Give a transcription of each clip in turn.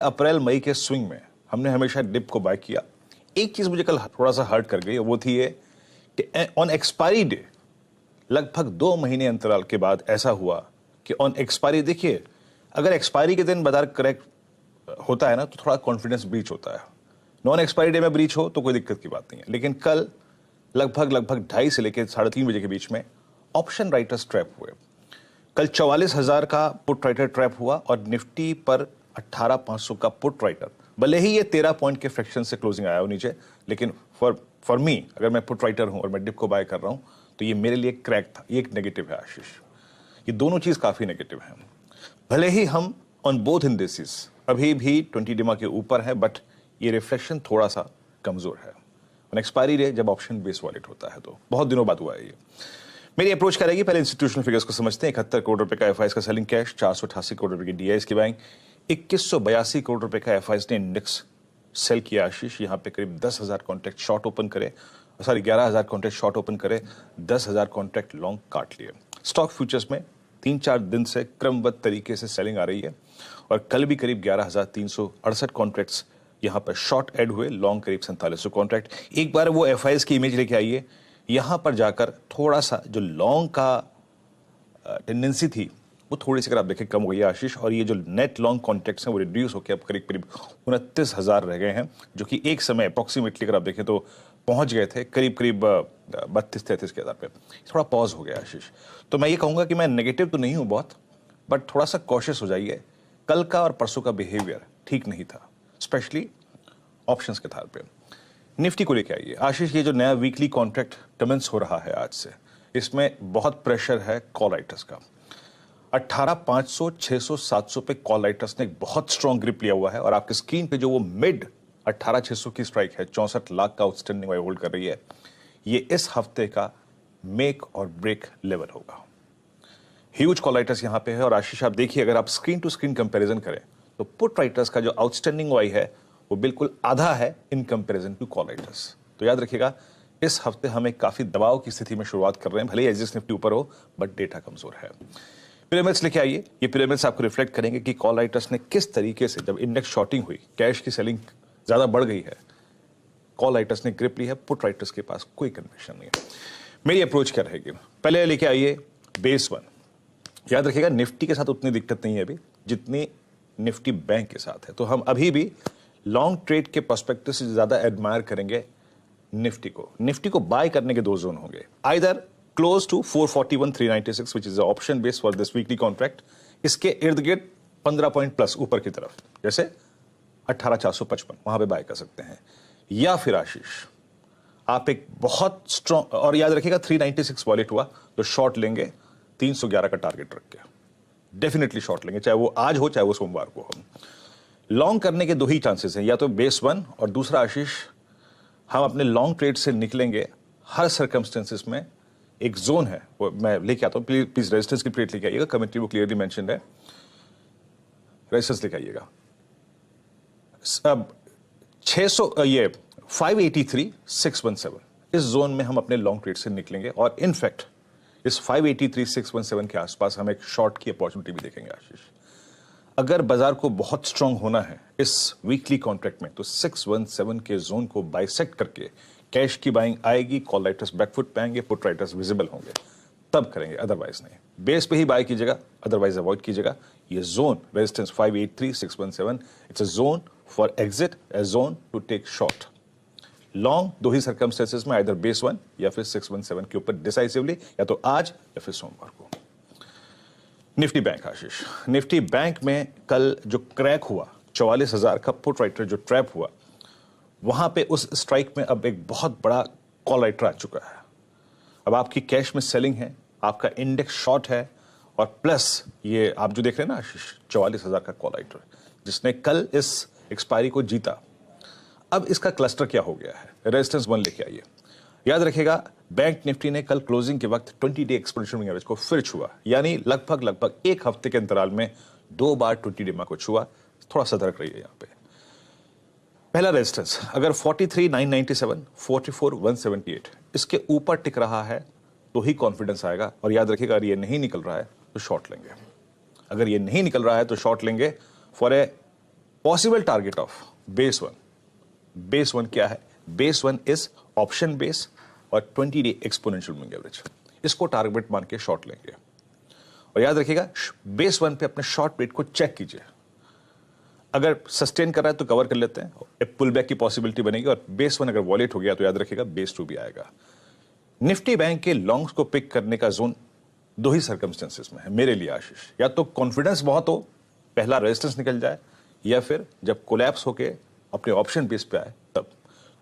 अप्रैल मई के स्विंग में हमने हमेशा डिप को बाय किया। एक चीज मुझे कल थोड़ा सा हर्ट कर गई, वो थी ये कि ऑन एक्सपायरी डे लगभग 2 महीने अंतराल के बाद ऐसा हुआ कि ऑन एक्सपायरी, देखिए अगर एक्सपायरी के दिन बाजार करेक्ट होता है ना तो थोड़ा कॉन्फिडेंस ब्रीच होता है। नॉन एक्सपायरी डे में ब्रीच हो तो कोई दिक्कत की बात नहीं है, लेकिन कल लगभग 2:30 से लेकर 3:30 बजे के बीच में ऑप्शन राइटर्स ट्रैप हुए। कल 44,000 का पुट राइटर ट्रैप हुआ और निफ्टी पर 18,500 का पुट राइटर, भले ही ये 13 पॉइंट के फ्रैक्शन से क्लोजिंग आया हो नीचे, लेकिन फॉर मी, अगर मैं पुट राइटर हूं और मैं डिप को बाय कर रहा हूं तो ये मेरे लिए क्रैक था। ये एक नेगेटिव है आशीष, ये दोनों चीज काफी नेगेटिव है। भले ही हम ऑन बोथ इंडिसेस अभी भी 20 डिमा के ऊपर है, बट ये रिफ्लेक्शन थोड़ा सा कमजोर है ऑन एक्सपायरी डे जब ऑप्शन बेस वॉलेट होता है। तो बहुत दिनों बाद हुआ है ये। मेरी अप्रोच करेगी, पहले इंस्टीट्यूशनल फिगर्स को समझते हैं। 71 करोड़ रुपए का एफआईएस का सेलिंग कैश, 488 करोड़ रुपए की डीआईएस की बाइंग, 2182 करोड़ रुपए का एफआईएस ने इंडेक्स सेल किया आशीष। यहां पे करीब 10,000 कॉन्ट्रैक्ट शॉर्ट ओपन करे, 11,000 कॉन्ट्रैक्ट शॉर्ट ओपन करे, 10,000 कॉन्ट्रैक्ट लॉन्ग काट लिए। स्टॉक फ्यूचर्स में 3-4 दिन से क्रमबद्ध तरीके से सेलिंग आ रही है और कल भी करीब 11,368 कॉन्ट्रैक्ट्स यहां पर शॉर्ट ऐड हुए, लॉन्ग करीब 4700 कॉन्ट्रैक्ट। एक बार वो एफआईएस की इमेज लेके आइए, यहां पर जाकर थोड़ा सा जो लॉन्ग का टेंडेंसी थी वो थोड़ी सी अगर आप देखें कम हो गई है आशीष, और ये जो नेट लॉन्ग कॉन्ट्रैक्ट्स हैं वो रिड्यूस होकर अब करीब करीब 29,000 रह गए हैं, जो कि एक समय अप्रॉक्सीमेटली अगर आप देखें तो पहुंच गए थे करीब करीब 32-33 के आधार पे। थोड़ा पॉज हो गया आशीष। तो मैं ये कहूंगा कि मैं नेगेटिव तो नहीं हूं बहुत, बट थोड़ा सा कॉशियस हो जाइए। कल का और परसों का बिहेवियर ठीक नहीं था, स्पेशली ऑप्शंस के आधार पे। निफ्टी को लेके आइए आशीष, ये जो नया वीकली कॉन्ट्रैक्ट कमेंस हो रहा है आज से, इसमें बहुत प्रेशर है कॉल राइटर्स का। 18,500, 600, 700 पे कॉल राइटर्स ने एक बहुत स्ट्रॉन्ग ग्रिप लिया हुआ है और आपकी स्क्रीन पे जो वो मिड 18,600 की स्ट्राइक है, 64 लाख का आउटस्टैंडिंग वाई होल्ड कर रही है, ये इस हफ्ते का मेक और ब्रेक लेवल होगा। ह्यूज कॉल राइटर्स यहां पे है और आशीष आप देखिए, अगर आप स्क्रीन टू स्क्रीन कंपैरिजन करें तो पुट राइटर्स का जो आउटस्टैंडिंग वाई है वो बिल्कुल आधा है in comparison to call writers. तो याद रखिएगा, इस हफ्ते हम एक काफी दबाव की स्थिति में शुरुआत कर रहे हैं, भले ही एसजीएस निफ्टी ऊपर हो बट डेटा कमजोर है। पिरामिड्स लेके आइए, ये पिरामिड्स आपको रिफ्लेक्ट करेंगे कि कॉल राइटर्स ने किस तरीके से, जब इंडेक्स शॉर्टिंग हुई, कैश की सेलिंग ज्यादा बढ़ गई है, कॉल राइटर्स ने ग्रिप ली है, पुट राइटर्स के पास कोई कन्विक्शन नहीं है। मेरी अप्रोच क्या रहेगी? पहले लेके आइए बेस 1। याद रखिएगा, निफ्टी के साथ उतनी दिक्कत नहीं है अभी जितनी निफ्टी बैंक के साथ है, तो हम अभी भी लॉन्ग ट्रेड के पर्सपेक्टिव से ज्यादा एडमायर करेंगे निफ्टी को। निफ्टी को बाय करने के 2 जोन होंगे, either close to 441,396 which is option base for this weekly contract, इसके इर्द गिर्द 15 पॉइंट प्लस ऊपर की तरफ, जैसे 18,455, वहां पे बाय कर सकते हैं। या फिर आशीष आप एक बहुत स्ट्रॉन्ग, और याद रखिएगा 396 वॉलेट हुआ तो शॉर्ट लेंगे 311 का टारगेट रख के, डेफिनेटली शॉर्ट लेंगे, चाहे वो आज हो चाहे वो सोमवार को हो। लॉन्ग करने के 2 ही चांसेस हैं, या तो बेस 1 और दूसरा आशीष हम अपने लॉन्ग ट्रेड से निकलेंगे हर सर्कमस्टेंसेस में। एक जोन है वो मैं लेके आता हूं, प्लीज रेजिस्टेंस की प्लेट लेके आइएगा, कमेंट्री वो क्लियरली मेंशन्ड है, रेजिस्टेंस लेके आइएगा। अब 583,617 इस जोन में हम अपने लॉन्ग ट्रेड से निकलेंगे और इनफैक्ट इस 583,617 के आसपास हम एक शॉर्ट की अपॉर्चुनिटी भी देखेंगे आशीष। अगर बाजार को बहुत स्ट्रांग होना है इस वीकली कॉन्ट्रैक्ट में तो 617 के जोन को बाइसेक्ट करके कैश की बाइंग आएगी, कॉल राइटर्स बैकफुट पे आएंगे, पुट राइटर्स विजिबल होंगे, तब करेंगे, अदरवाइज नहीं। बेस पे ही बाय कीजिएगा, अदरवाइज अवॉइड कीजिएगा। ये zone resistance 583,617, it's a zone for exit, a zone to take short. Long 2 ही सर्कमस्टेंसेस में, आइदर बेस 1 या फिर 617 के ऊपर डिसाइसिवली, या तो आज या फिर सोमवार को। निफ्टी बैंक आशीष, निफ्टी बैंक में कल जो क्रैक हुआ, 44,000 का पुट राइटर जो ट्रैप हुआ, वहां पे उस स्ट्राइक में अब एक बहुत बड़ा कॉल राइटर आ चुका है। अब आपकी कैश में सेलिंग है, आपका इंडेक्स शॉर्ट है, और प्लस ये आप जो देख रहे हैं ना आशीष, 44,000 का कॉल राइटर जिसने कल इस एक्सपायरी को जीता। अब इसका क्लस्टर क्या हो गया है? रेजिस्टेंस 1 लेके आइए। याद रखिएगा, बैंक निफ्टी ने कल क्लोजिंग के वक्त 20 डे एक्सपोनेंशियल मूविंग एवरेज को फिर छुआ, यानी लगभग 1 हफ्ते के अंतराल में 2 बार 20 डे को छुआ। थोड़ा सतर्क रहिए यहां पे। पहला रेजिस्टेंस अगर 43,997, 44,178 इसके ऊपर टिक रहा है तो ही कॉन्फिडेंस आएगा, और याद रखिएगा अगर ये नहीं निकल रहा है तो शॉर्ट लेंगे। अगर ये नहीं निकल रहा है तो शॉर्ट लेंगे for a possible target of base one क्या है? Base one is option base और 20-day एक्सपोनेंशियल मूविंग एवरेज। इसको टारगेट मान के शॉर्ट लेंगे और याद रखिएगा बेस वन पे अपने शॉर्ट रेट को चेक कीजिए, अगर सस्टेन कर रहा है तो कवर कर लेते हैं, पुल बैक की पॉसिबिलिटी बनेगी, और बेस वन अगर वॉलेट हो गया तो याद रखिएगा बेस टू भी आएगा। निफ्टी बैंक के लॉन्ग्स को पिक करने का जोन दो ही सर्कमस्टेंसेस में है मेरे लिए आशीष, या तो कॉन्फिडेंस बहुत हो, पहला रेजिस्टेंस निकल जाए, या फिर जब कोलैप्स होके अपने ऑप्शन बेस पे आए तब।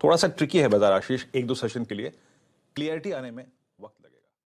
थोड़ा सा ट्रिकी है बाजार आशीष, एक दो सेशन के लिए क्लियरिटी आने में